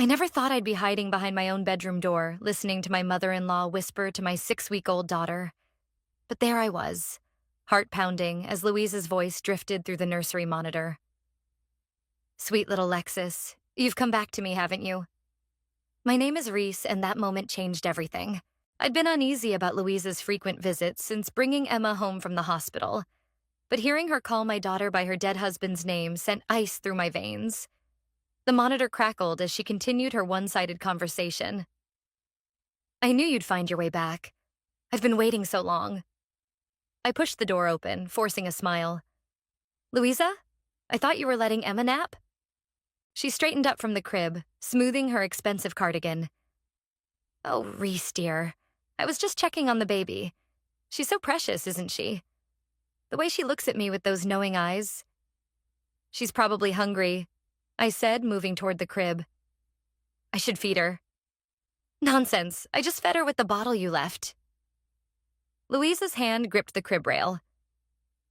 I never thought I'd be hiding behind my own bedroom door, listening to my mother-in-law whisper to my 6-week-old daughter. But there I was, heart pounding as Louise's voice drifted through the nursery monitor. "Sweet little Lexus, you've come back to me, haven't you?" My name is Reese, and that moment changed everything. I'd been uneasy about Louise's frequent visits since bringing Emma home from the hospital, but hearing her call my daughter by her dead husband's name sent ice through my veins. The monitor crackled as she continued her one-sided conversation. "I knew you'd find your way back. I've been waiting so long." I pushed the door open, forcing a smile. "Louisa, I thought you were letting Emma nap?" She straightened up from the crib, smoothing her expensive cardigan. "Oh, Reese, dear. I was just checking on the baby. She's so precious, isn't she? The way she looks at me with those knowing eyes." "She's probably hungry," I said, moving toward the crib. "I should feed her." "Nonsense. I just fed her with the bottle you left." Louisa's hand gripped the crib rail.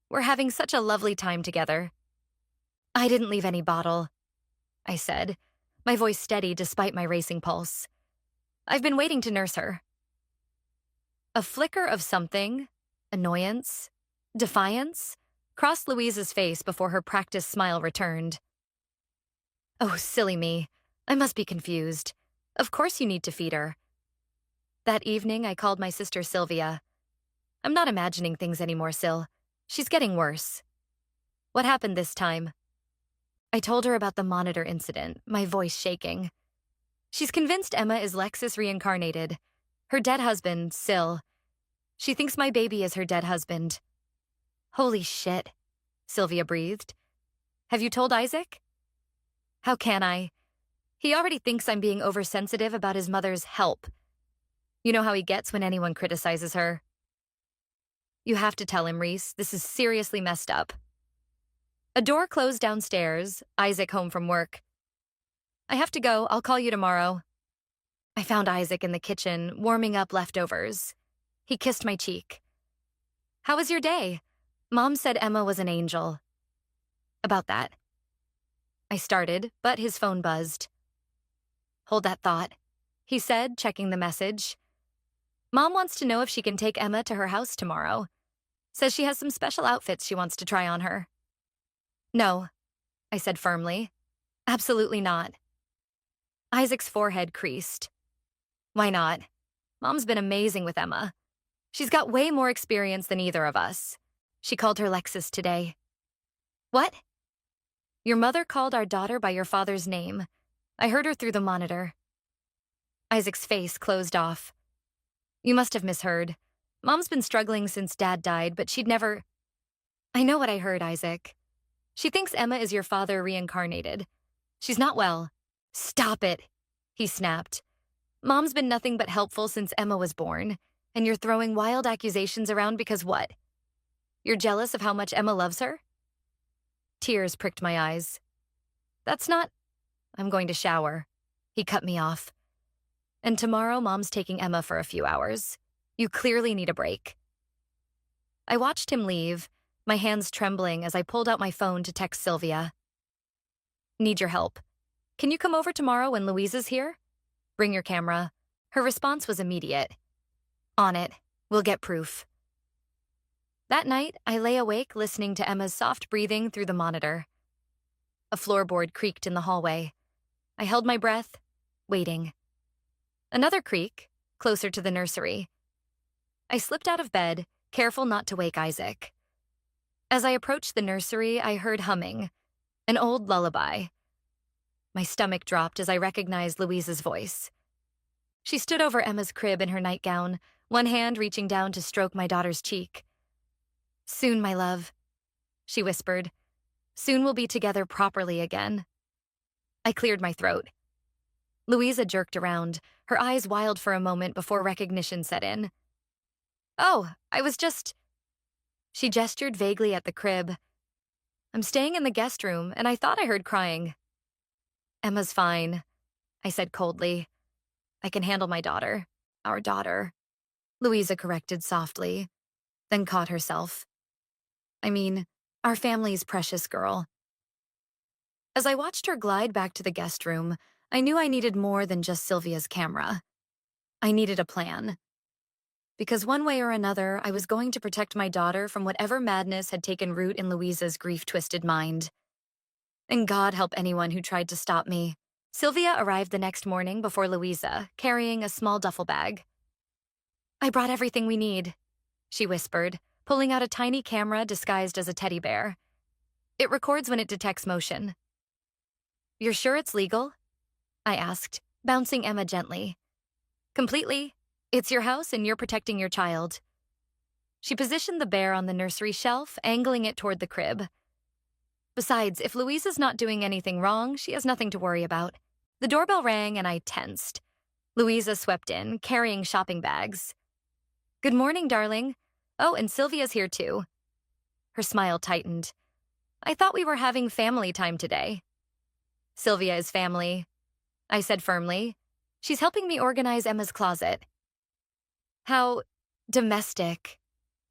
"We're having such a lovely time together." "I didn't leave any bottle," I said, my voice steady despite my racing pulse. "I've been waiting to nurse her." A flicker of something, annoyance, defiance, crossed Louisa's face before her practiced smile returned. "Oh, silly me. I must be confused. Of course you need to feed her." That evening, I called my sister Sylvia. "I'm not imagining things anymore, Sil. She's getting worse." "What happened this time?" I told her about the monitor incident, my voice shaking. "She's convinced Emma is Lexus reincarnated. Her dead husband, Sil. She thinks my baby is her dead husband." "Holy shit," Sylvia breathed. "Have you told Isaac?" "How can I? He already thinks I'm being oversensitive about his mother's help. You know how he gets when anyone criticizes her." "You have to tell him, Reese. This is seriously messed up." A door closed downstairs, Isaac home from work. "I have to go. I'll call you tomorrow." I found Isaac in the kitchen, warming up leftovers. He kissed my cheek. "How was your day? Mom said Emma was an angel." "About that." I started, but his phone buzzed. "Hold that thought," he said, checking the message. "Mom wants to know if she can take Emma to her house tomorrow. Says she has some special outfits she wants to try on her." "No," I said firmly. "Absolutely not." Isaac's forehead creased. "Why not? Mom's been amazing with Emma. She's got way more experience than either of us. She called her Lexus today." "What?" "Your mother called our daughter by your father's name. I heard her through the monitor." Isaac's face closed off. "You must have misheard. Mom's been struggling since Dad died, but she'd never—" "I know what I heard, Isaac. She thinks Emma is your father reincarnated. She's not well." "Stop it," he snapped. "Mom's been nothing but helpful since Emma was born, and you're throwing wild accusations around because what? You're jealous of how much Emma loves her?" Tears pricked my eyes. "That's not—" "I'm going to shower." He cut me off. "And tomorrow, Mom's taking Emma for a few hours. You clearly need a break." I watched him leave, my hands trembling as I pulled out my phone to text Sylvia. "Need your help. Can you come over tomorrow when Louisa's here? Bring your camera." Her response was immediate. "On it. We'll get proof." That night, I lay awake listening to Emma's soft breathing through the monitor. A floorboard creaked in the hallway. I held my breath, waiting. Another creak, closer to the nursery. I slipped out of bed, careful not to wake Isaac. As I approached the nursery, I heard humming, an old lullaby. My stomach dropped as I recognized Louisa's voice. She stood over Emma's crib in her nightgown, one hand reaching down to stroke my daughter's cheek. "Soon, my love," she whispered. "Soon we'll be together properly again." I cleared my throat. Louisa jerked around, her eyes wild for a moment before recognition set in. "Oh, I was just—" She gestured vaguely at the crib. "I'm staying in the guest room, and I thought I heard crying." "Emma's fine," I said coldly. "I can handle my daughter. Our daughter," Louisa corrected softly, then caught herself. "I mean, our family's precious girl." As I watched her glide back to the guest room, I knew I needed more than just Sylvia's camera. I needed a plan. Because one way or another, I was going to protect my daughter from whatever madness had taken root in Louisa's grief-twisted mind. And God help anyone who tried to stop me. Sylvia arrived the next morning before Louisa, carrying a small duffel bag. "I brought everything we need," she whispered, pulling out a tiny camera disguised as a teddy bear. "It records when it detects motion." "You're sure it's legal?" I asked, bouncing Emma gently. "Completely. It's your house and you're protecting your child." She positioned the bear on the nursery shelf, angling it toward the crib. Besides, if Louisa's not doing anything wrong, she has nothing to worry about. The doorbell rang and I tensed. Louisa swept in, carrying shopping bags. "Good morning, darling. Oh, and Sylvia's here too." Her smile tightened. "I thought we were having family time today." "Sylvia is family," I said firmly. "She's helping me organize Emma's closet." "How domestic."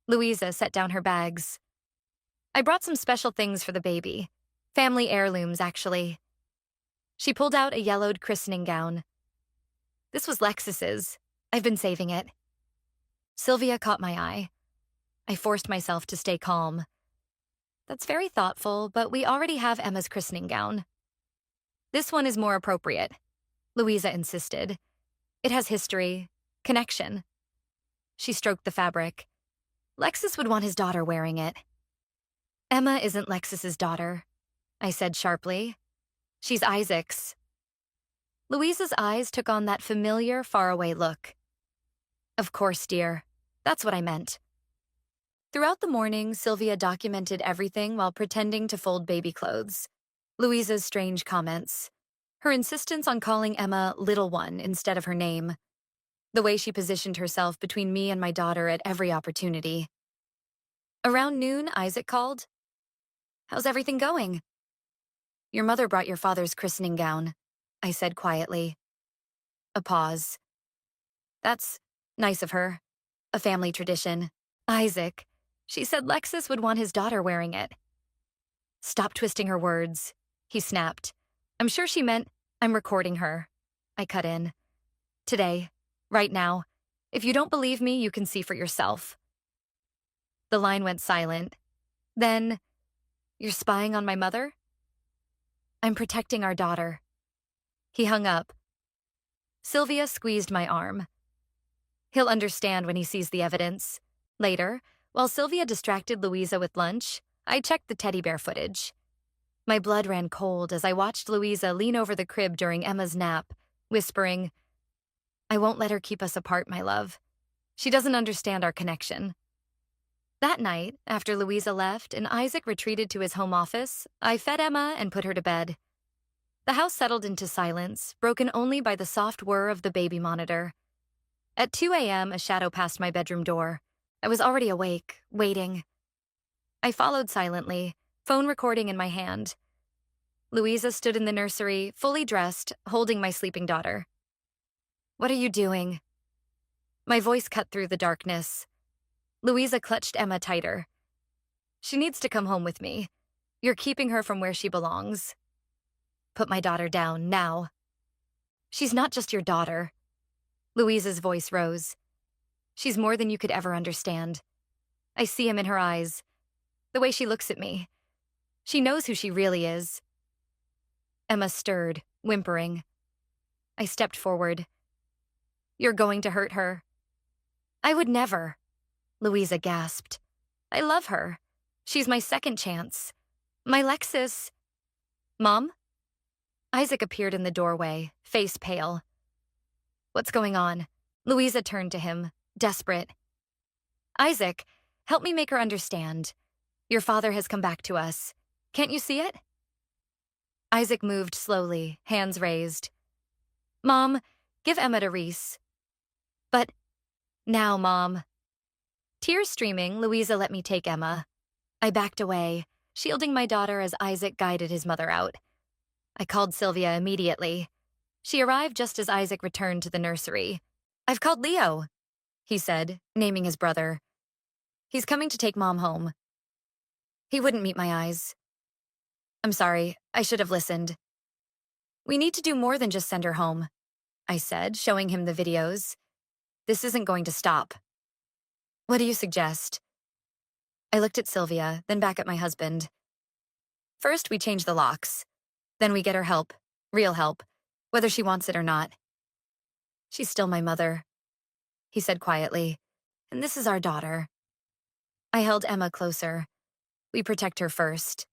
Louisa set down her bags. "I brought some special things for the baby. Family heirlooms, actually." She pulled out a yellowed christening gown. "This was Lexus's. I've been saving it." Sylvia caught my eye. I forced myself to stay calm. "That's very thoughtful, but we already have Emma's christening gown." "This one is more appropriate," Louisa insisted. "It has history, connection." She stroked the fabric. "Lexus would want his daughter wearing it." "Emma isn't Lexus's daughter," I said sharply. "She's Isaac's." Louisa's eyes took on that familiar, faraway look. "Of course, dear. That's what I meant." Throughout the morning, Sylvia documented everything while pretending to fold baby clothes. Louisa's strange comments. Her insistence on calling Emma Little One instead of her name. The way she positioned herself between me and my daughter at every opportunity. Around noon, Isaac called. "How's everything going?" "Your mother brought your father's christening gown," I said quietly. A pause. "That's nice of her. A family tradition." "Isaac, she said Lexus would want his daughter wearing it." "Stop twisting her words," he snapped. "I'm sure she meant I'm recording her." I cut in. "Today, right now. If you don't believe me, you can see for yourself." The line went silent. Then, "You're spying on my mother?" "I'm protecting our daughter." He hung up. Sylvia squeezed my arm. "He'll understand when he sees the evidence." Later, while Sylvia distracted Louisa with lunch, I checked the teddy bear footage. My blood ran cold as I watched Louisa lean over the crib during Emma's nap, whispering, "I won't let her keep us apart, my love. She doesn't understand our connection." That night, after Louisa left and Isaac retreated to his home office, I fed Emma and put her to bed. The house settled into silence, broken only by the soft whir of the baby monitor. At 2 a.m., a shadow passed my bedroom door. I was already awake, waiting. I followed silently, phone recording in my hand. Louisa stood in the nursery, fully dressed, holding my sleeping daughter. "What are you doing?" My voice cut through the darkness. Louisa clutched Emma tighter. "She needs to come home with me. You're keeping her from where she belongs." "Put my daughter down, now." "She's not just your daughter." Louisa's voice rose. "She's more than you could ever understand. I see him in her eyes. The way she looks at me. She knows who she really is." Emma stirred, whimpering. I stepped forward. "You're going to hurt her." "I would never." Louisa gasped. "I love her. She's my second chance. My Lexus." "Mom?" Isaac appeared in the doorway, face pale. "What's going on?" Louisa turned to him, desperate. "Isaac, help me make her understand. Your father has come back to us. Can't you see it?" Isaac moved slowly, hands raised. "Mom, give Emma to Reese." "But now, Mom." Tears streaming, Louisa let me take Emma. I backed away, shielding my daughter as Isaac guided his mother out. I called Sylvia immediately. She arrived just as Isaac returned to the nursery. "I've called Leo," he said, naming his brother. "He's coming to take Mom home." He wouldn't meet my eyes. "I'm sorry, I should have listened." We need to do more than just send her home, I said, showing him the videos. This isn't going to stop. What do you suggest? I looked at Sylvia, then back at my husband. First, we change the locks. Then we get her help, real help, whether she wants it or not. She's still my mother, he said quietly, and this is our daughter. I held Emma closer. We protect her first.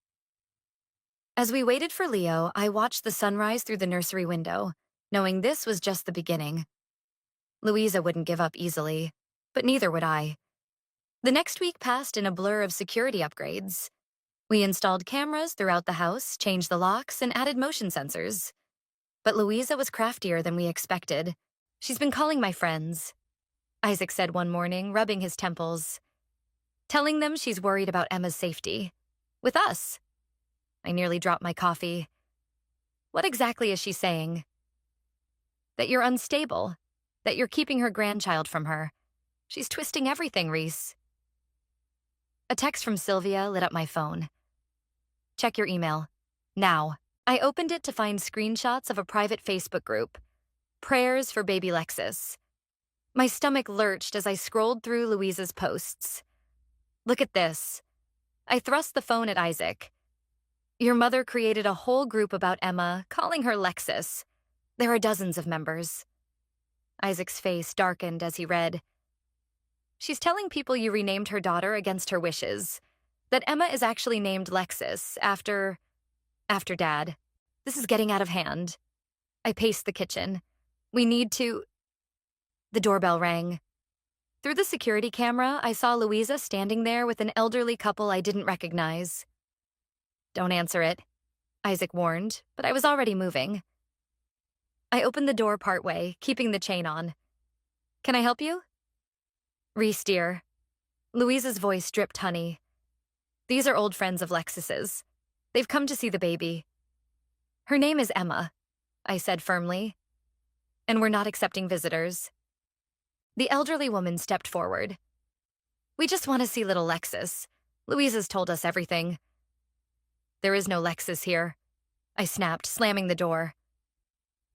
As we waited for Leo, I watched the sunrise through the nursery window, knowing this was just the beginning. Louisa wouldn't give up easily, but neither would I. The next week passed in a blur of security upgrades. We installed cameras throughout the house, changed the locks, and added motion sensors. But Louisa was craftier than we expected. She's been calling my friends, Isaac said one morning, rubbing his temples, telling them she's worried about Emma's safety. With us. I nearly dropped my coffee. What exactly is she saying? That you're unstable, that you're keeping her grandchild from her. She's twisting everything, Reese. A text from Sylvia lit up my phone. Check your email. Now. I opened it to find screenshots of a private Facebook group. Prayers for baby Lexus. My stomach lurched as I scrolled through Louisa's posts. Look at this. I thrust the phone at Isaac. Your mother created a whole group about Emma, calling her Lexus. There are dozens of members. Isaac's face darkened as he read. She's telling people you renamed her daughter against her wishes. That Emma is actually named Lexus after Dad. This is getting out of hand. I paced the kitchen. We need to... The doorbell rang. Through the security camera, I saw Louisa standing there with an elderly couple I didn't recognize. Don't answer it, Isaac warned, but I was already moving. I opened the door partway, keeping the chain on. Can I help you? Reese, dear. Louisa's voice dripped honey. These are old friends of Lexus's. They've come to see the baby. Her name is Emma, I said firmly. And we're not accepting visitors. The elderly woman stepped forward. We just want to see little Lexus. Louisa's told us everything. There is no Lexus here, I snapped, slamming the door.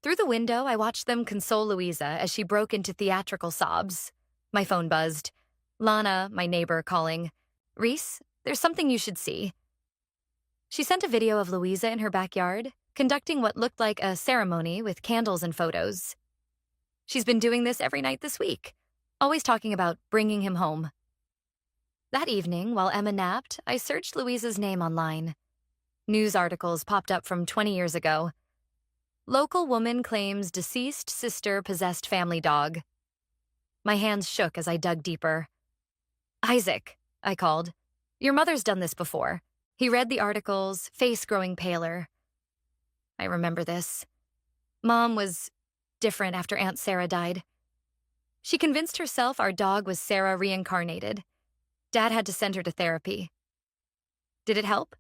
Through the window, I watched them console Louisa as she broke into theatrical sobs. My phone buzzed. Lana, my neighbor, calling. Reese, there's something you should see. She sent a video of Louisa in her backyard, conducting what looked like a ceremony with candles and photos. She's been doing this every night this week, always talking about bringing him home. That evening, while Emma napped, I searched Louisa's name online. News articles popped up from 20 years ago. Local woman claims deceased sister possessed family dog. My hands shook as I dug deeper. Isaac, I called. Your mother's done this before. He read the articles, face growing paler. I remember this. Mom was different after Aunt Sarah died. She convinced herself our dog was Sarah reincarnated. Dad had to send her to therapy. Did it help?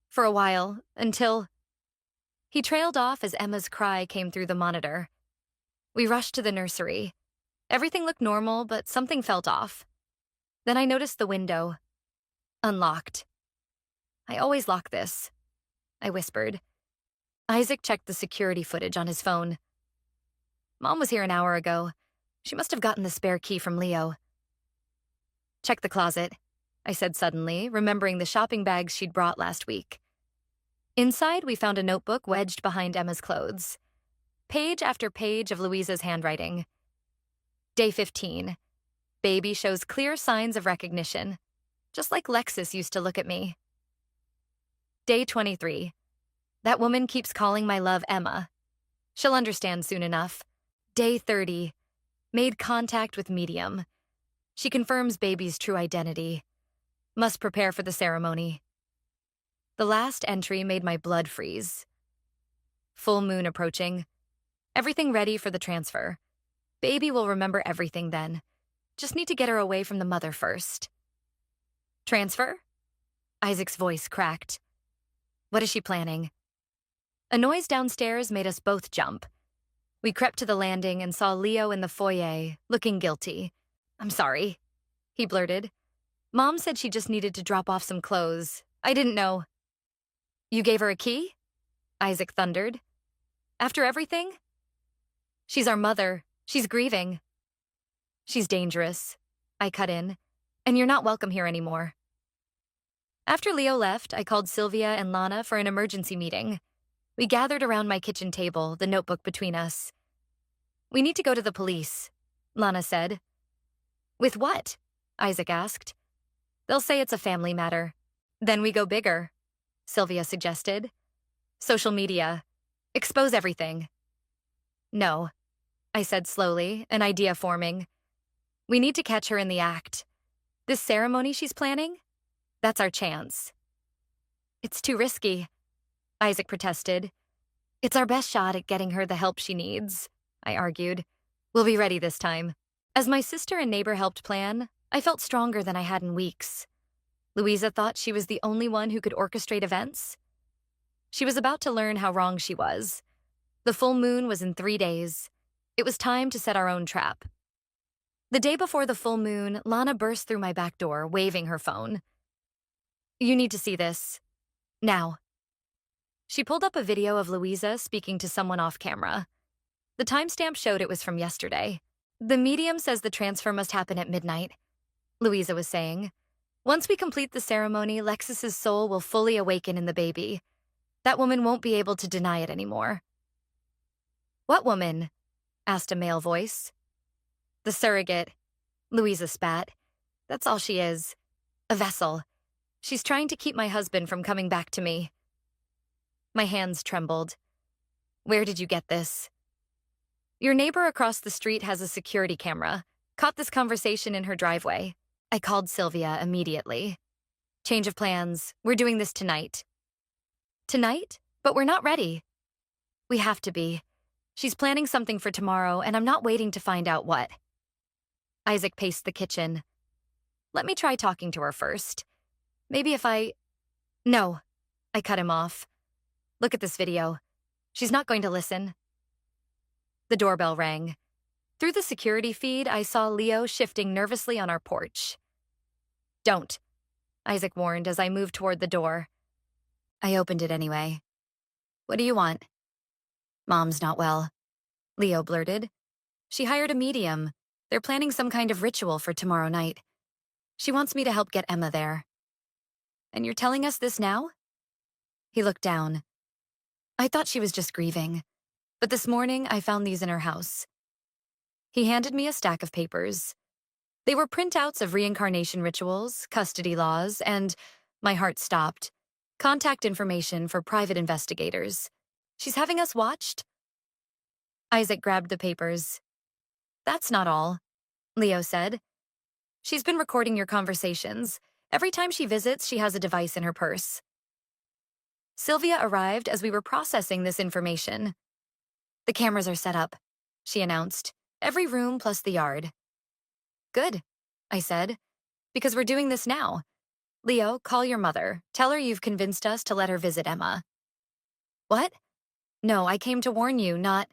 For a while, until... He trailed off as Emma's cry came through the monitor. We rushed to the nursery. Everything looked normal, but something felt off. Then I noticed the window. Unlocked. I always lock this, I whispered. Isaac checked the security footage on his phone. Mom was here an hour ago. She must have gotten the spare key from Leo. Check the closet, I said suddenly, remembering the shopping bags she'd brought last week. Inside, we found a notebook wedged behind Emma's clothes. Page after page of Louisa's handwriting. Day 15. Baby shows clear signs of recognition, just like Lexus used to look at me. Day 23. That woman keeps calling my love Emma. She'll understand soon enough. Day 30. Made contact with medium. She confirms baby's true identity. Must prepare for the ceremony. The last entry made my blood freeze. Full moon approaching. Everything ready for the transfer. Baby will remember everything then. Just need to get her away from the mother first. Transfer? Isaac's voice cracked. What is she planning? A noise downstairs made us both jump. We crept to the landing and saw Leo in the foyer, looking guilty. I'm sorry, he blurted. Mom said she just needed to drop off some clothes. I didn't know. You gave her a key? Isaac thundered. After everything? She's our mother. She's grieving. She's dangerous. I cut in. And you're not welcome here anymore. After Leo left, I called Sylvia and Lana for an emergency meeting. We gathered around my kitchen table, the notebook between us. We need to go to the police, Lana said. With what? Isaac asked. They'll say it's a family matter. Then we go bigger, Sylvia suggested. Social media. Expose everything. No, I said slowly, an idea forming. We need to catch her in the act. This ceremony she's planning? That's our chance. It's too risky, Isaac protested. It's our best shot at getting her the help she needs, I argued. We'll be ready this time. As my sister and neighbor helped plan, I felt stronger than I had in weeks. Louisa thought she was the only one who could orchestrate events. She was about to learn how wrong she was. The full moon was in 3 days. It was time to set our own trap. The day before the full moon, Lana burst through my back door, waving her phone. You need to see this. Now. She pulled up a video of Louisa speaking to someone off camera. The timestamp showed it was from yesterday. The medium says the transfer must happen at midnight, Louisa was saying. Once we complete the ceremony, Lexus's soul will fully awaken in the baby. That woman won't be able to deny it anymore. What woman? Asked a male voice. The surrogate, Louisa spat. That's all she is. A vessel. She's trying to keep my husband from coming back to me. My hands trembled. Where did you get this? Your neighbor across the street has a security camera. Caught this conversation in her driveway. I called Sylvia immediately. Change of plans. We're doing this tonight. Tonight? But we're not ready. We have to be. She's planning something for tomorrow, and I'm not waiting to find out what. Isaac paced the kitchen. Let me try talking to her first. Maybe if I... No, I cut him off. Look at this video. She's not going to listen. The doorbell rang. Through the security feed, I saw Leo shifting nervously on our porch. Don't, Isaac warned as I moved toward the door. I opened it anyway. What do you want? Mom's not well, Leo blurted. She hired a medium. They're planning some kind of ritual for tomorrow night. She wants me to help get Emma there. And you're telling us this now? He looked down. I thought she was just grieving, but this morning I found these in her house. He handed me a stack of papers. They were printouts of reincarnation rituals, custody laws, and, my heart stopped, contact information for private investigators. She's having us watched? Isaac grabbed the papers. That's not all, Leo said. She's been recording your conversations. Every time she visits, she has a device in her purse. Sylvia arrived as we were processing this information. The cameras are set up, she announced. Every room plus the yard. Good, I said, because we're doing this now. Leo, call your mother. Tell her you've convinced us to let her visit Emma. What? No, I came to warn you, not...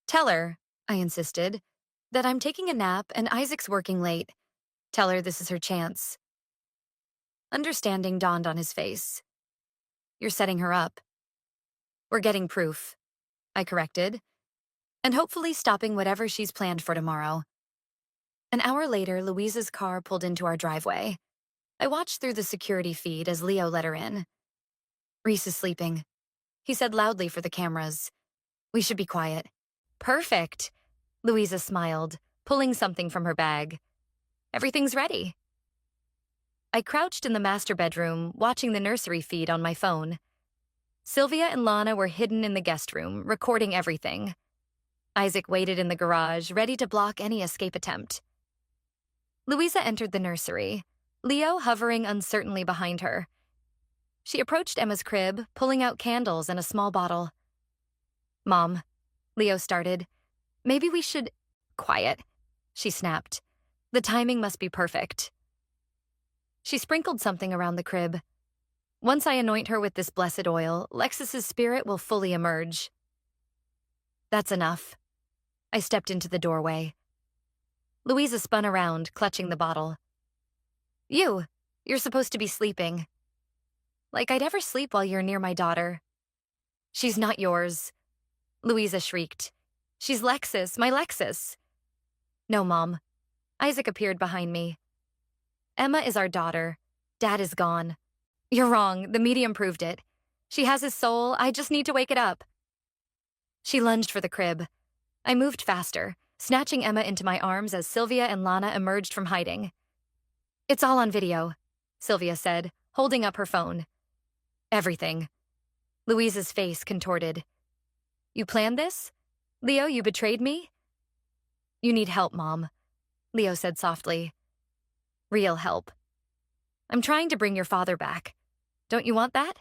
Tell her, I insisted, that I'm taking a nap and Isaac's working late. Tell her this is her chance. Understanding dawned on his face. You're setting her up. We're getting proof, I corrected, and hopefully stopping whatever she's planned for tomorrow. An hour later, Louisa's car pulled into our driveway. I watched through the security feed as Leo let her in. Reese is sleeping, he said loudly for the cameras. We should be quiet. Perfect, Louisa smiled, pulling something from her bag. Everything's ready. I crouched in the master bedroom, watching the nursery feed on my phone. Sylvia and Lana were hidden in the guest room, recording everything. Isaac waited in the garage, ready to block any escape attempt. Louisa entered the nursery, Leo hovering uncertainly behind her. She approached Emma's crib, pulling out candles and a small bottle. Mom, Leo started. Maybe we should... Quiet, she snapped. The timing must be perfect. She sprinkled something around the crib. Once I anoint her with this blessed oil, Lexus's spirit will fully emerge. That's enough. I stepped into the doorway. Louisa spun around, clutching the bottle. You're supposed to be sleeping. Like I'd ever sleep while you're near my daughter. She's not yours. Louisa shrieked. She's Lexus, my Lexus. No, Mom. Isaac appeared behind me. Emma is our daughter. Dad is gone. You're wrong. The medium proved it. She has his soul. I just need to wake it up. She lunged for the crib. I moved faster, snatching Emma into my arms as Sylvia and Lana emerged from hiding. It's all on video, Sylvia said, holding up her phone. Everything. Louisa's face contorted. You planned this? Leo, you betrayed me? You need help, Mom, Leo said softly. Real help. I'm trying to bring your father back. Don't you want that?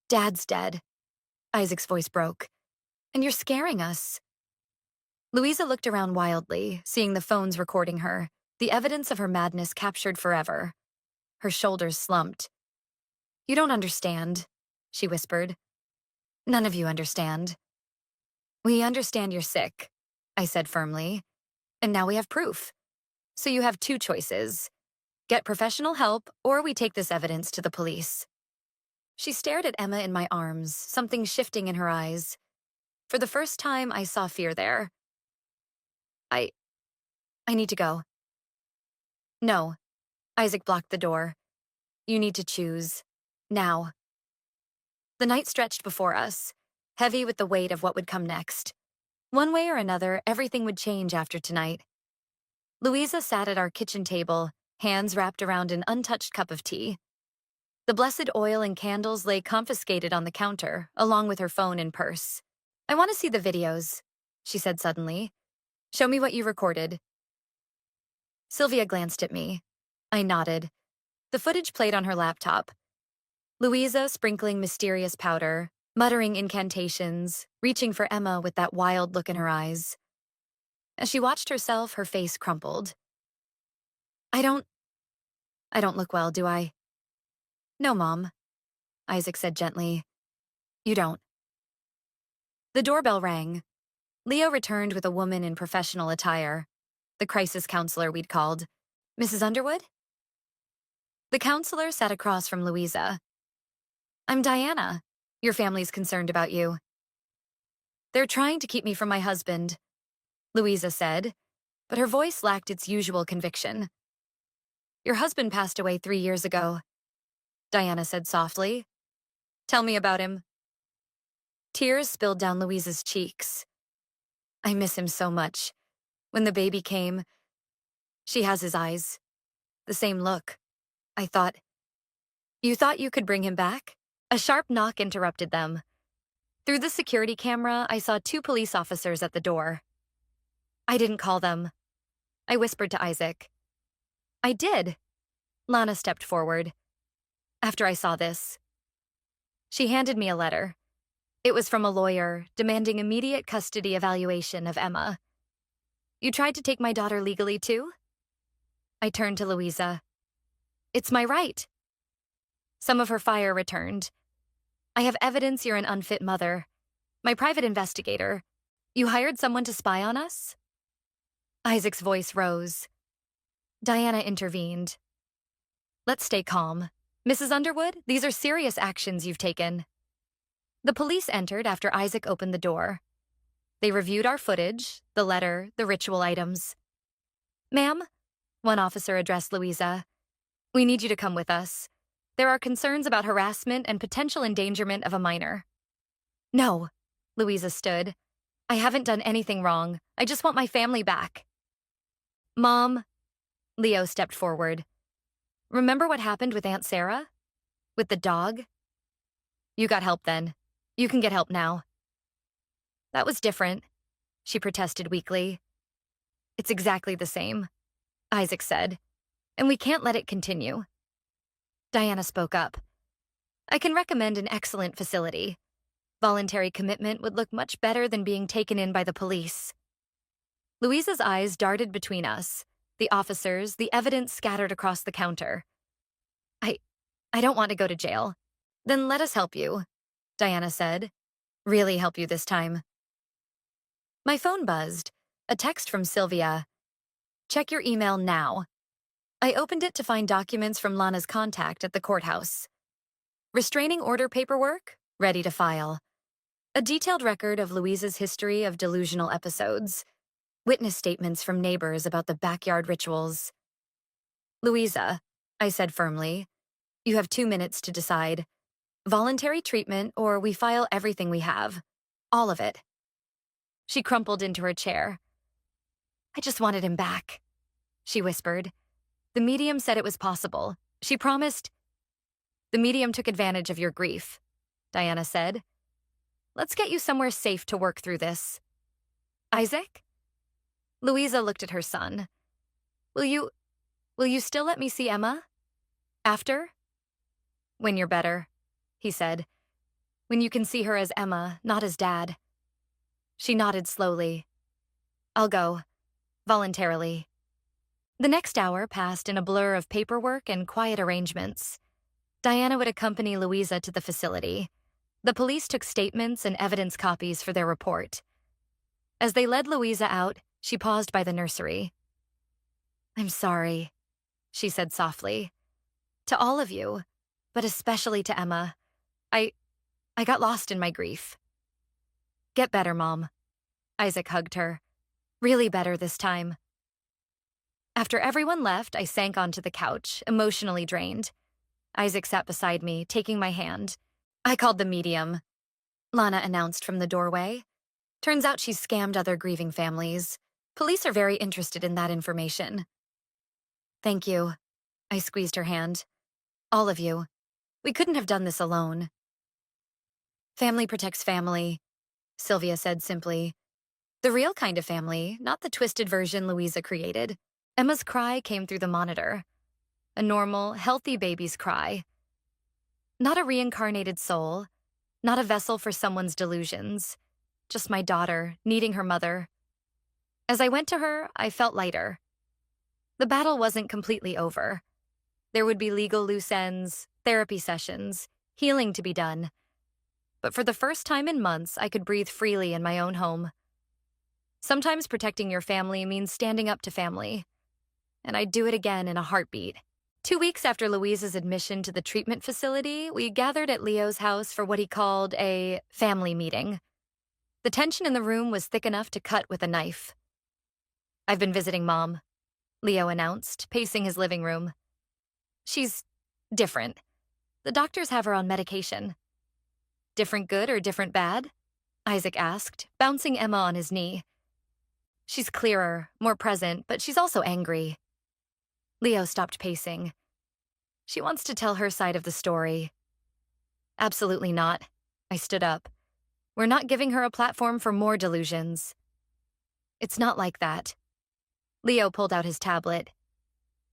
Dad's dead. Isaac's voice broke. And you're scaring us. Louisa looked around wildly, seeing the phones recording her, the evidence of her madness captured forever. Her shoulders slumped. You don't understand, she whispered. None of you understand. We understand you're sick, I said firmly. And now we have proof. So you have two choices. Get professional help, or we take this evidence to the police. She stared at Emma in my arms, something shifting in her eyes. For the first time, I saw fear there. I need to go. No. Isaac blocked the door. You need to choose. Now. The night stretched before us, heavy with the weight of what would come next. One way or another, everything would change after tonight. Louisa sat at our kitchen table, hands wrapped around an untouched cup of tea. The blessed oil and candles lay confiscated on the counter, along with her phone and purse. I want to see the videos, she said suddenly. Show me what you recorded. Sylvia glanced at me. I nodded. The footage played on her laptop. Louisa sprinkling mysterious powder, muttering incantations, reaching for Emma with that wild look in her eyes. As she watched herself, her face crumpled. I don't look well, do I? No, Mom, Isaac said gently. You don't. The doorbell rang. Leo returned with a woman in professional attire. The crisis counselor we'd called. Mrs. Underwood? The counselor sat across from Louisa. I'm Diana. Your family's concerned about you. They're trying to keep me from my husband, Louisa said, but her voice lacked its usual conviction. Your husband passed away 3 years ago, Diana said softly. Tell me about him. Tears spilled down Louisa's cheeks. I miss him so much. When the baby came, she has his eyes. The same look. I thought, you thought you could bring him back? A sharp knock interrupted them. Through the security camera, I saw 2 police officers at the door. I didn't call them. I whispered to Isaac. I did. Lana stepped forward. After I saw this. She handed me a letter. It was from a lawyer demanding immediate custody evaluation of Emma. You tried to take my daughter legally too? I turned to Louisa. It's my right. Some of her fire returned. I have evidence you're an unfit mother. My private investigator. You hired someone to spy on us? Isaac's voice rose. Diana intervened. Let's stay calm. Mrs. Underwood, these are serious actions you've taken. The police entered after Isaac opened the door. They reviewed our footage, the letter, the ritual items. Ma'am, one officer addressed Louisa. We need you to come with us. There are concerns about harassment and potential endangerment of a minor. No, Louisa stood. I haven't done anything wrong. I just want my family back. Mom, Leo stepped forward. Remember what happened with Aunt Sarah? With the dog? You got help then. You can get help now. That was different, she protested weakly. It's exactly the same, Isaac said, and we can't let it continue. Diana spoke up. I can recommend an excellent facility. Voluntary commitment would look much better than being taken in by the police. Louisa's eyes darted between us, the officers, the evidence scattered across the counter. I don't want to go to jail. Then let us help you, Diana said. Really help you this time. My phone buzzed. A text from Sylvia. Check your email now. I opened it to find documents from Lana's contact at the courthouse. Restraining order paperwork, ready to file. A detailed record of Louisa's history of delusional episodes, witness statements from neighbors about the backyard rituals. Louisa, I said firmly, you have 2 minutes to decide. Voluntary treatment or we file everything we have. All of it. She crumpled into her chair. I just wanted him back, she whispered. The medium said it was possible. She promised. The medium took advantage of your grief, Diana said. Let's get you somewhere safe to work through this. Isaac? Louisa looked at her son. Will you still let me see Emma? After? When you're better, he said. When you can see her as Emma, not as Dad. She nodded slowly. I'll go. Voluntarily. The next hour passed in a blur of paperwork and quiet arrangements. Diana would accompany Louisa to the facility. The police took statements and evidence copies for their report. As they led Louisa out, she paused by the nursery. I'm sorry, she said softly. To all of you, but especially to Emma. I got lost in my grief. Get better, Mom. Isaac hugged her. Really better this time. After everyone left, I sank onto the couch, emotionally drained. Isaac sat beside me, taking my hand. I called the medium, Lana announced from the doorway. Turns out she's scammed other grieving families. Police are very interested in that information. Thank you. I squeezed her hand. All of you. We couldn't have done this alone. Family protects family, Sylvia said simply. The real kind of family, not the twisted version Louisa created. Emma's cry came through the monitor. A normal, healthy baby's cry. Not a reincarnated soul, not a vessel for someone's delusions. Just my daughter, needing her mother. As I went to her, I felt lighter. The battle wasn't completely over. There would be legal loose ends, therapy sessions, healing to be done. But for the first time in months, I could breathe freely in my own home. Sometimes protecting your family means standing up to family. And I'd do it again in a heartbeat. 2 weeks after Louisa's admission to the treatment facility, we gathered at Leo's house for what he called a family meeting. The tension in the room was thick enough to cut with a knife. I've been visiting Mom, Leo announced, pacing his living room. She's different. The doctors have her on medication. Different good or different bad? Isaac asked, bouncing Emma on his knee. She's clearer, more present, but she's also angry. Leo stopped pacing. She wants to tell her side of the story. Absolutely not. I stood up. We're not giving her a platform for more delusions. It's not like that. Leo pulled out his tablet.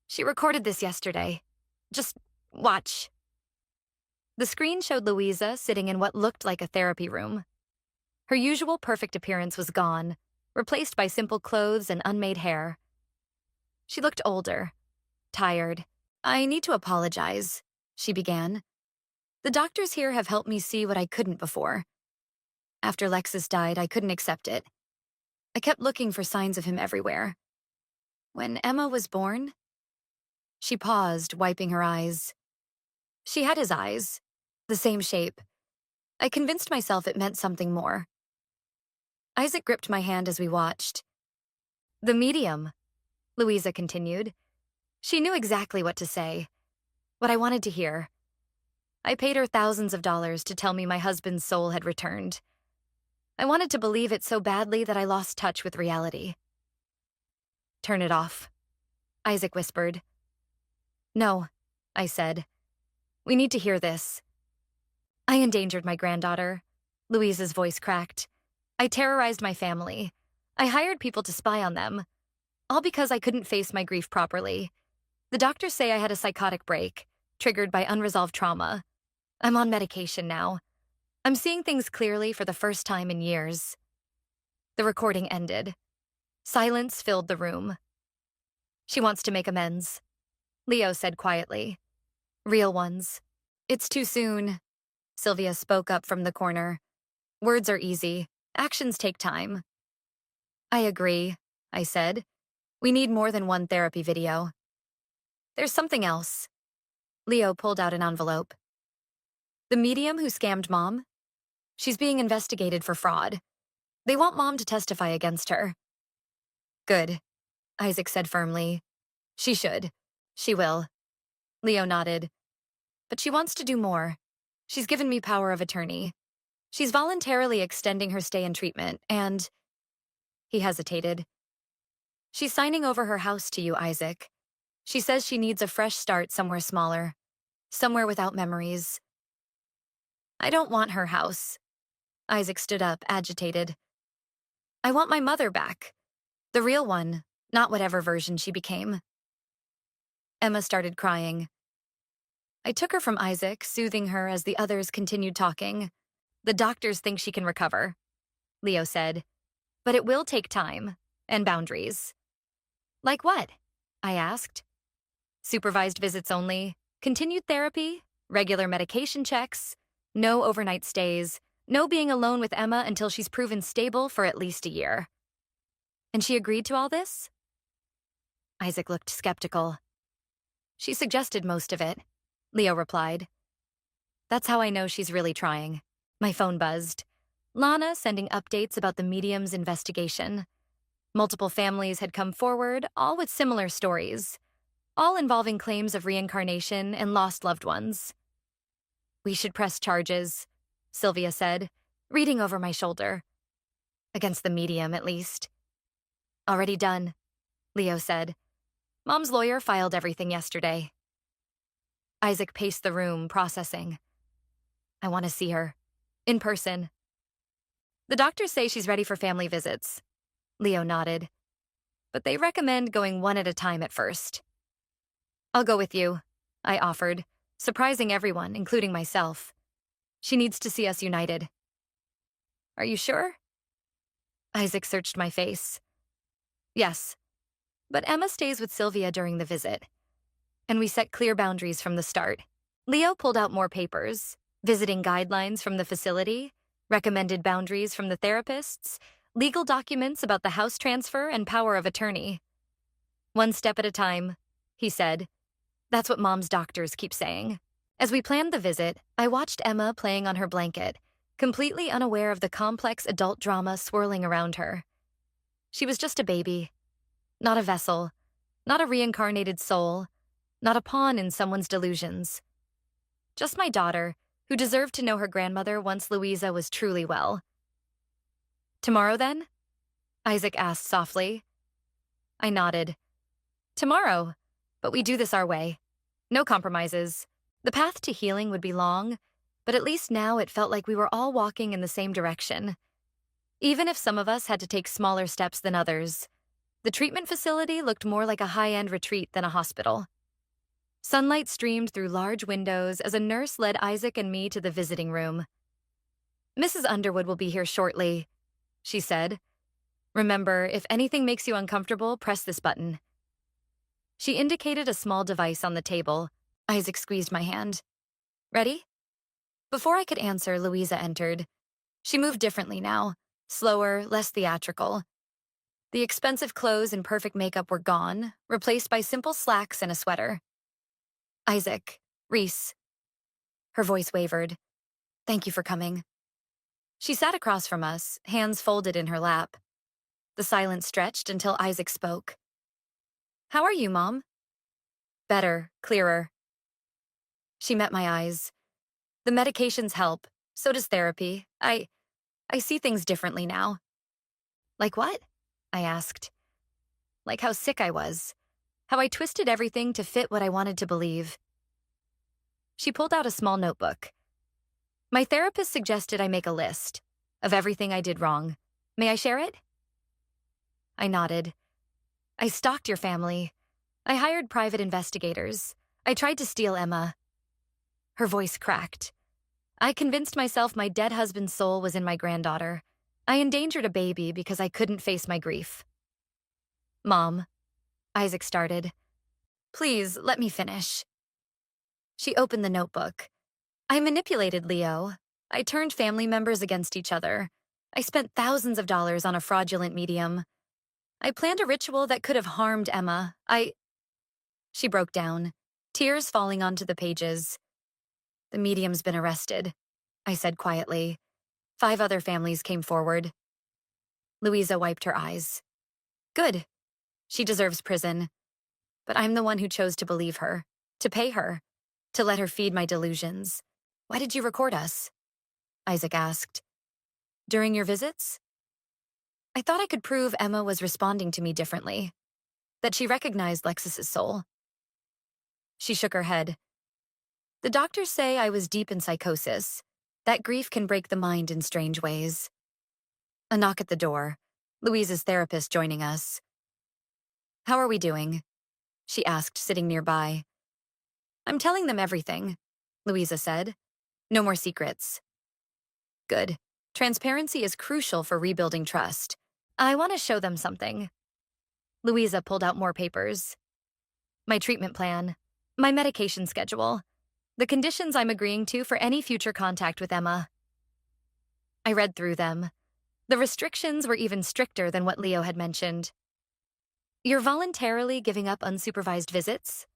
She recorded this yesterday. Just watch. The screen showed Louisa sitting in what looked like a therapy room. Her usual perfect appearance was gone, replaced by simple clothes and unmade hair. She looked older, tired. I need to apologize, she began. The doctors here have helped me see what I couldn't before. After Lexus died, I couldn't accept it. I kept looking for signs of him everywhere. When Emma was born, she paused, wiping her eyes. She had his eyes, the same shape. I convinced myself it meant something more. Isaac gripped my hand as we watched. The medium, Louisa continued. She knew exactly what to say, what I wanted to hear. I paid her thousands of dollars to tell me my husband's soul had returned. I wanted to believe it so badly that I lost touch with reality. Turn it off, Isaac whispered. No, I said. We need to hear this. I endangered my granddaughter. Louisa's voice cracked. I terrorized my family. I hired people to spy on them. All because I couldn't face my grief properly. The doctors say I had a psychotic break, triggered by unresolved trauma. I'm on medication now. I'm seeing things clearly for the first time in years. The recording ended. Silence filled the room. She wants to make amends, Leo said quietly. Real ones. It's too soon, Sylvia spoke up from the corner. Words are easy. Actions take time. I agree, I said. We need more than one therapy video. There's something else. Leo pulled out an envelope. The medium who scammed Mom? She's being investigated for fraud. They want Mom to testify against her. Good, Isaac said firmly. She should. She will. Leo nodded. But she wants to do more. She's given me power of attorney. She's voluntarily extending her stay in treatment, and... He hesitated. She's signing over her house to you, Isaac. She says she needs a fresh start somewhere smaller. Somewhere without memories. I don't want her house. Isaac stood up, agitated. I want my mother back. The real one, not whatever version she became. Emma started crying. I took her from Isaac, soothing her as the others continued talking. The doctors think she can recover, Leo said. But it will take time, and boundaries. Like what? I asked. Supervised visits only, continued therapy, regular medication checks, no overnight stays, no being alone with Emma until she's proven stable for at least a year. And she agreed to all this? Isaac looked skeptical. She suggested most of it, Leo replied. That's how I know she's really trying. My phone buzzed. Lana sending updates about the medium's investigation. Multiple families had come forward, all with similar stories, all involving claims of reincarnation and lost loved ones. We should press charges, Sylvia said, reading over my shoulder. Against the medium, at least. Already done, Leo said. Mom's lawyer filed everything yesterday. Isaac paced the room, processing. I want to see her. In person. The doctors say she's ready for family visits. Leo nodded. But they recommend going one at a time at first. I'll go with you, I offered, surprising everyone, including myself. She needs to see us united. Are you sure? Isaac searched my face. Yes, but Emma stays with Sylvia during the visit. And we set clear boundaries from the start. Leo pulled out more papers, visiting guidelines from the facility, recommended boundaries from the therapists, legal documents about the house transfer and power of attorney. One step at a time, he said. That's what Mom's doctors keep saying. As we planned the visit, I watched Emma playing on her blanket, completely unaware of the complex adult drama swirling around her. She was just a baby, not a vessel, not a reincarnated soul, not a pawn in someone's delusions. Just my daughter, who deserved to know her grandmother once Louisa was truly well. Tomorrow, then? Isaac asked softly. I nodded. Tomorrow, but we do this our way. No compromises. The path to healing would be long, but at least now it felt like we were all walking in the same direction. Even if some of us had to take smaller steps than others, the treatment facility looked more like a high-end retreat than a hospital. Sunlight streamed through large windows as a nurse led Isaac and me to the visiting room. Mrs. Underwood will be here shortly, she said. Remember, if anything makes you uncomfortable, press this button. She indicated a small device on the table. Isaac squeezed my hand. Ready? Before I could answer, Louisa entered. She moved differently now, slower, less theatrical. The expensive clothes and perfect makeup were gone, replaced by simple slacks and a sweater. Isaac, Reese. Her voice wavered. Thank you for coming. She sat across from us, hands folded in her lap. The silence stretched until Isaac spoke. How are you, Mom? Better, clearer. She met my eyes. The medications help, so does therapy. I see things differently now. Like what? I asked. Like how sick I was. How I twisted everything to fit what I wanted to believe. She pulled out a small notebook. My therapist suggested I make a list of everything I did wrong. May I share it? I nodded. I stalked your family. I hired private investigators. I tried to steal Emma. Her voice cracked. I convinced myself my dead husband's soul was in my granddaughter. I endangered a baby because I couldn't face my grief. Mom, Isaac started. Please, let me finish. She opened the notebook. I manipulated Leo. I turned family members against each other. I spent thousands of dollars on a fraudulent medium. I planned a ritual that could have harmed Emma. She broke down, tears falling onto the pages. The medium's been arrested, I said quietly. 5 other families came forward. Louisa wiped her eyes. Good. She deserves prison. But I'm the one who chose to believe her, to pay her, to let her feed my delusions. Why did you record us? Isaac asked. During your visits? I thought I could prove Emma was responding to me differently, that she recognized Lexus's soul. She shook her head. The doctors say I was deep in psychosis, that grief can break the mind in strange ways. A knock at the door, Louisa's therapist joining us. How are we doing? She asked, sitting nearby. I'm telling them everything, Louisa said. No more secrets. Good. Transparency is crucial for rebuilding trust. I want to show them something. Louisa pulled out more papers. My treatment plan, my medication schedule, the conditions I'm agreeing to for any future contact with Emma. I read through them. The restrictions were even stricter than what Leo had mentioned. You're voluntarily giving up unsupervised visits?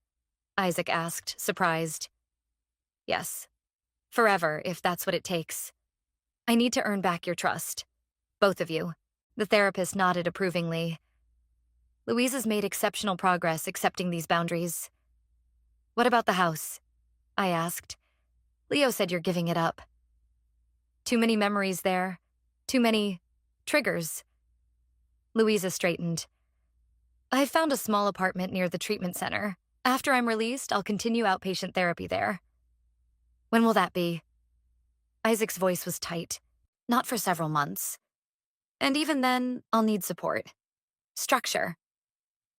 Isaac asked, surprised. Yes. Forever, if that's what it takes. I need to earn back your trust. Both of you. The therapist nodded approvingly. Louisa's made exceptional progress accepting these boundaries. What about the house? I asked. Leo said you're giving it up. Too many memories there. Too many triggers. Louisa straightened. I've found a small apartment near the treatment center. After I'm released, I'll continue outpatient therapy there. When will that be? Isaac's voice was tight. Not for several months. And even then, I'll need support. Structure.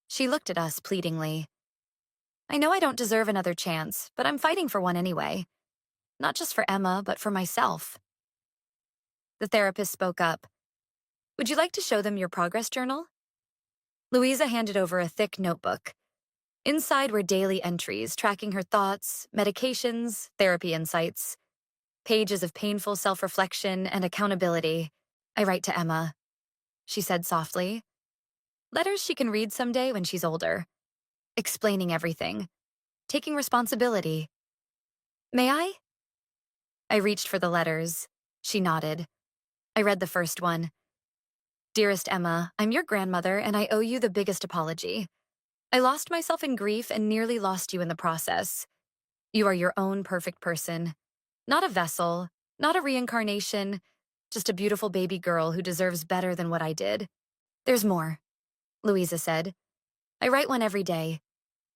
She looked at us pleadingly. I know I don't deserve another chance, but I'm fighting for one anyway. Not just for Emma, but for myself. The therapist spoke up. Would you like to show them your progress journal? Louisa handed over a thick notebook. Inside were daily entries tracking her thoughts, medications, therapy insights, pages of painful self-reflection and accountability. I write to Emma, she said softly. Letters she can read someday when she's older. Explaining everything. Taking responsibility. May I? I reached for the letters. She nodded. I read the first one. Dearest Emma, I'm your grandmother and I owe you the biggest apology. I lost myself in grief and nearly lost you in the process. You are your own perfect person. Not a vessel, not a reincarnation, just a beautiful baby girl who deserves better than what I did. There's more, Louisa said. I write one every day.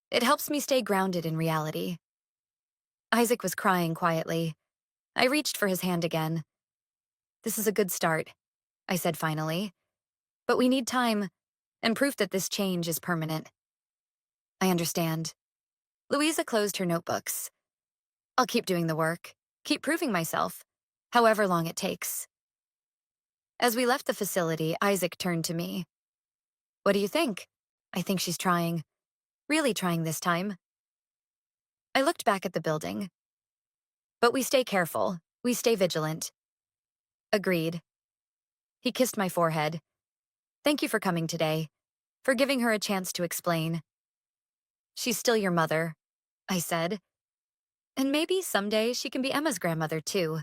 It helps me stay grounded in reality. Isaac was crying quietly. I reached for his hand again. This is a good start, I said finally. But we need time and proof that this change is permanent. I understand. Louisa closed her notebooks. I'll keep doing the work, keep proving myself, however long it takes. As we left the facility, Isaac turned to me. What do you think? I think she's trying. Really trying this time. I looked back at the building. But we stay careful. We stay vigilant. Agreed. He kissed my forehead. Thank you for coming today, for giving her a chance to explain. She's still your mother, I said. And maybe someday she can be Emma's grandmother too.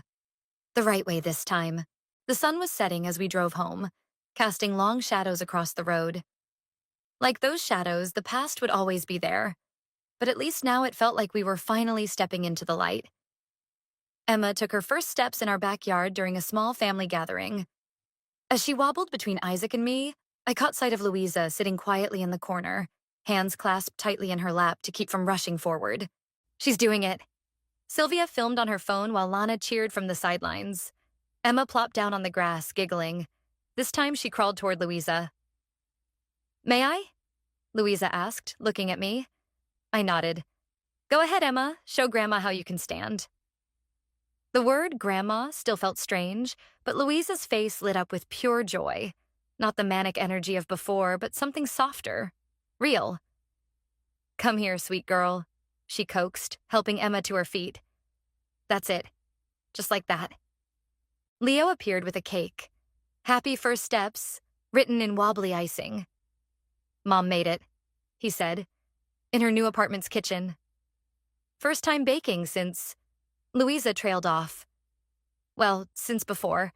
The right way this time. The sun was setting as we drove home, casting long shadows across the road. Like those shadows, the past would always be there. But at least now it felt like we were finally stepping into the light. Emma took her first steps in our backyard during a small family gathering. As she wobbled between Isaac and me, I caught sight of Louisa sitting quietly in the corner, hands clasped tightly in her lap to keep from rushing forward. She's doing it. Sylvia filmed on her phone while Lana cheered from the sidelines. Emma plopped down on the grass, giggling. This time she crawled toward Louisa. May I? Louisa asked, looking at me. I nodded. Go ahead, Emma. Show Grandma how you can stand. The word grandma still felt strange, but Louisa's face lit up with pure joy. Not the manic energy of before, but something softer. Real. Come here, sweet girl, she coaxed, helping Emma to her feet. That's it. Just like that. Leo appeared with a cake. Happy first steps, written in wobbly icing. Mom made it, he said, in her new apartment's kitchen. First time baking since... Louisa trailed off. Well, since before.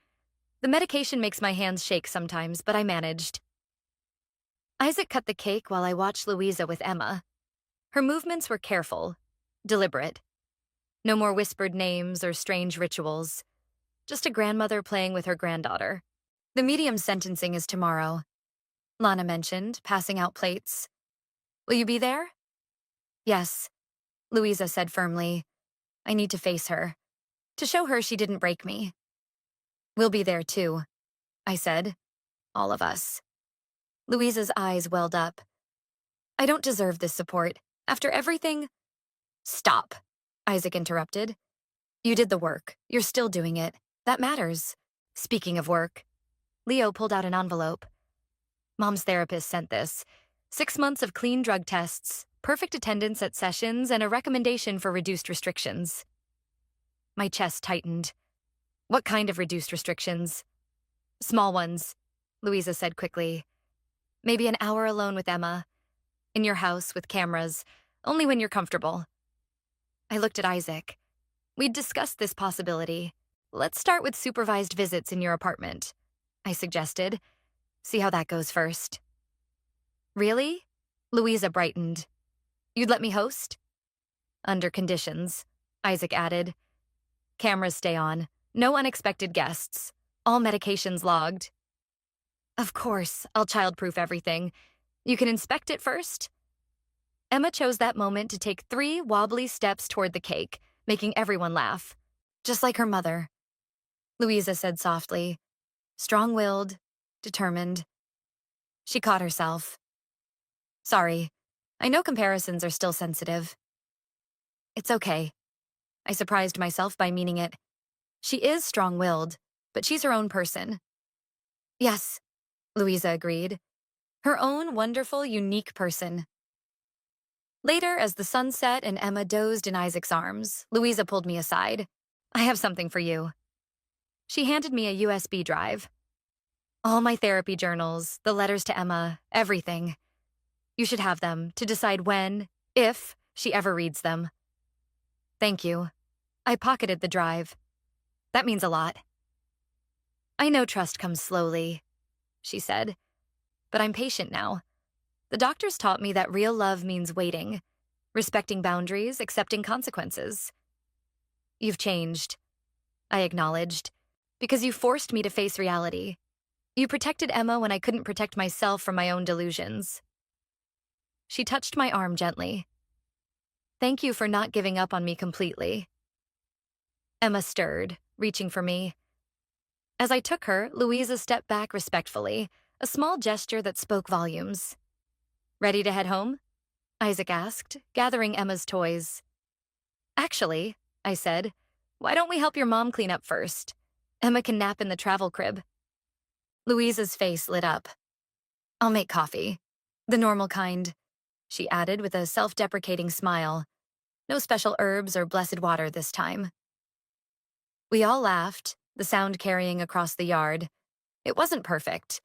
The medication makes my hands shake sometimes, but I managed. Isaac cut the cake while I watched Louisa with Emma. Her movements were careful, deliberate. No more whispered names or strange rituals. Just a grandmother playing with her granddaughter. The medium's sentencing is tomorrow, Lana mentioned, passing out plates. Will you be there? Yes, Louisa said firmly. I need to face her, to show her she didn't break me. We'll be there too, I said. All of us. Louisa's eyes welled up. I don't deserve this support. After everything— Stop, Isaac interrupted. You did the work. You're still doing it. That matters. Speaking of work, Leo pulled out an envelope. Mom's therapist sent this. 6 months of clean drug tests, perfect attendance at sessions, and a recommendation for reduced restrictions. My chest tightened. What kind of reduced restrictions? Small ones, Louisa said quickly. Maybe an hour alone with Emma. In your house with cameras, only when you're comfortable. I looked at Isaac. We'd discussed this possibility. Let's start with supervised visits in your apartment, I suggested. See how that goes first. Really? Louisa brightened. You'd let me host? Under conditions, Isaac added. Cameras stay on. No unexpected guests. All medications logged. Of course, I'll childproof everything. You can inspect it first. Emma chose that moment to take 3 wobbly steps toward the cake, making everyone laugh. Just like her mother. Louisa said softly. Strong-willed, determined. She caught herself. Sorry, I know comparisons are still sensitive. It's okay. I surprised myself by meaning it. She is strong-willed, but she's her own person. Yes, Louisa agreed. Her own wonderful, unique person. Later, as the sun set and Emma dozed in Isaac's arms, Louisa pulled me aside. I have something for you. She handed me a USB drive. All my therapy journals, the letters to Emma, everything. You should have them to decide when, if, she ever reads them. Thank you. I pocketed the drive. That means a lot. I know trust comes slowly, she said, but I'm patient now. The doctors taught me that real love means waiting, respecting boundaries, accepting consequences. You've changed, I acknowledged, because you forced me to face reality. You protected Emma when I couldn't protect myself from my own delusions. She touched my arm gently. Thank you for not giving up on me completely. Emma stirred, reaching for me. As I took her, Louisa stepped back respectfully, a small gesture that spoke volumes. Ready to head home? Isaac asked, gathering Emma's toys. Actually, I said, why don't we help your mom clean up first? Emma can nap in the travel crib. Louisa's face lit up. I'll make coffee. The normal kind, she added with a self-deprecating smile. No special herbs or blessed water this time. We all laughed, the sound carrying across the yard. It wasn't perfect.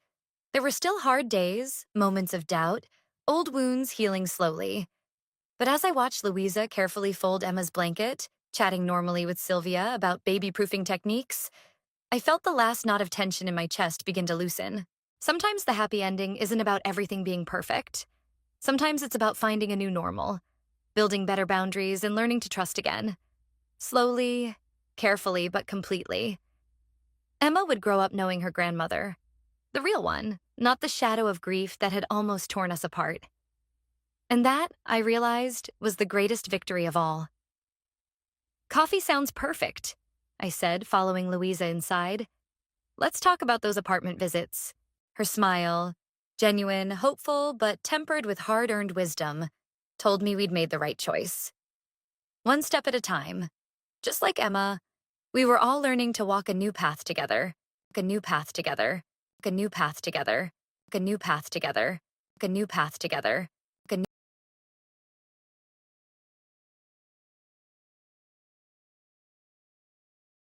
There were still hard days, moments of doubt, old wounds healing slowly. But as I watched Louisa carefully fold Emma's blanket, chatting normally with Sylvia about baby-proofing techniques, I felt the last knot of tension in my chest begin to loosen. Sometimes the happy ending isn't about everything being perfect. Sometimes it's about finding a new normal, building better boundaries and learning to trust again. Slowly, carefully, but completely. Emma would grow up knowing her grandmother. The real one, not the shadow of grief that had almost torn us apart. And that, I realized, was the greatest victory of all. Coffee sounds perfect, I said, following Louisa inside. Let's talk about those apartment visits. Her smile, genuine, hopeful, but tempered with hard-earned wisdom, told me we'd made the right choice. One step at a time. Just like Emma, we were all learning to walk a new path together. A new path together. A new path together. A new path together. A new path together.